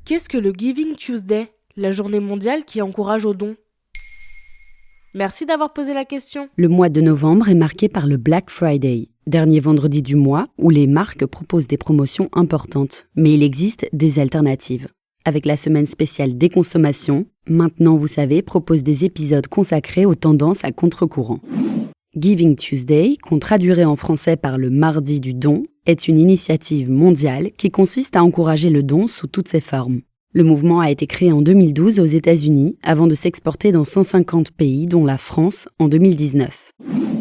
Qu'est-ce que le Giving Tuesday, la journée mondiale qui encourage aux dons ? Merci d'avoir posé la question. Le mois de novembre est marqué par le Black Friday, dernier vendredi du mois où les marques proposent des promotions importantes. Mais il existe des alternatives. Avec la semaine spéciale déconsommation, Maintenant vous savez propose des épisodes consacrés aux tendances à contre-courant. Giving Tuesday, qu'on traduirait en français par le mardi du don, est une initiative mondiale qui consiste à encourager le don sous toutes ses formes. Le mouvement a été créé en 2012 aux États-Unis avant de s'exporter dans 150 pays, dont la France, en 2019.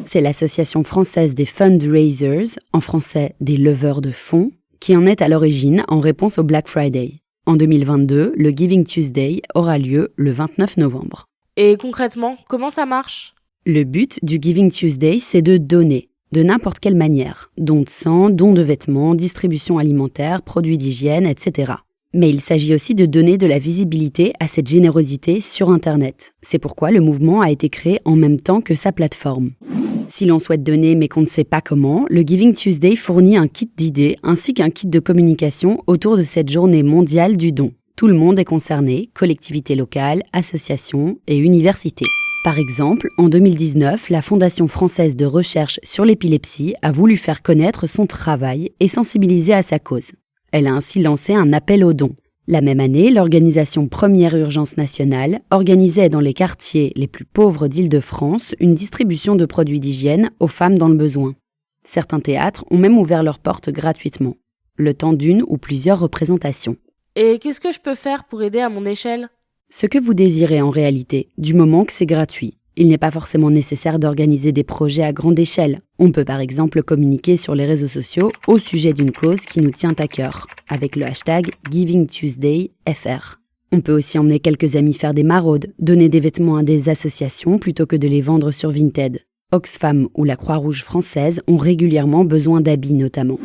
C'est l'Association française des fundraisers, en français des leveurs de fonds, qui en est à l'origine en réponse au Black Friday. En 2022, le Giving Tuesday aura lieu le 29 novembre. Et concrètement, comment ça marche ? Le but du Giving Tuesday, c'est de donner, de n'importe quelle manière. Don de sang, don de vêtements, distribution alimentaire, produits d'hygiène, etc. Mais il s'agit aussi de donner de la visibilité à cette générosité sur Internet. C'est pourquoi le mouvement a été créé en même temps que sa plateforme. Si l'on souhaite donner mais qu'on ne sait pas comment, le Giving Tuesday fournit un kit d'idées ainsi qu'un kit de communication autour de cette journée mondiale du don. Tout le monde est concerné, collectivités locales, associations et universités. Par exemple, en 2019, la Fondation française de recherche sur l'épilepsie a voulu faire connaître son travail et sensibiliser à sa cause. Elle a ainsi lancé un appel aux dons. La même année, l'organisation Première Urgence Nationale organisait dans les quartiers les plus pauvres d'Île-de-France une distribution de produits d'hygiène aux femmes dans le besoin. Certains théâtres ont même ouvert leurs portes gratuitement, le temps d'une ou plusieurs représentations. Et qu'est-ce que je peux faire pour aider à mon échelle ? Ce que vous désirez en réalité, du moment que c'est gratuit. Il n'est pas forcément nécessaire d'organiser des projets à grande échelle. On peut par exemple communiquer sur les réseaux sociaux au sujet d'une cause qui nous tient à cœur, avec le hashtag GivingTuesdayFR. On peut aussi emmener quelques amis faire des maraudes, donner des vêtements à des associations plutôt que de les vendre sur Vinted. Oxfam ou la Croix-Rouge française ont régulièrement besoin d'habits notamment.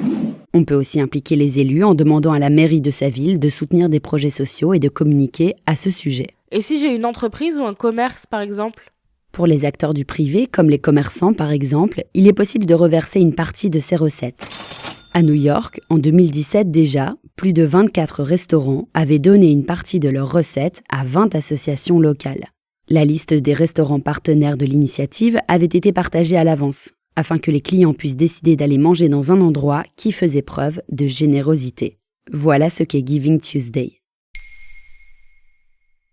On peut aussi impliquer les élus en demandant à la mairie de sa ville de soutenir des projets sociaux et de communiquer à ce sujet. Et si j'ai une entreprise ou un commerce par exemple ? Pour les acteurs du privé, comme les commerçants par exemple, il est possible de reverser une partie de ces recettes. À New York, en 2017 déjà, plus de 24 restaurants avaient donné une partie de leurs recettes à 20 associations locales. La liste des restaurants partenaires de l'initiative avait été partagée à l'avance, afin que les clients puissent décider d'aller manger dans un endroit qui faisait preuve de générosité. Voilà ce qu'est Giving Tuesday.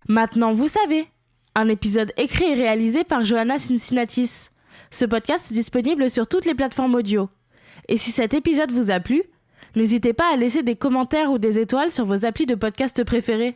Maintenant vous savez. Un épisode écrit et réalisé par Johanna Cincinnatis. Ce podcast est disponible sur toutes les plateformes audio. Et si cet épisode vous a plu, n'hésitez pas à laisser des commentaires ou des étoiles sur vos applis de podcast préférés.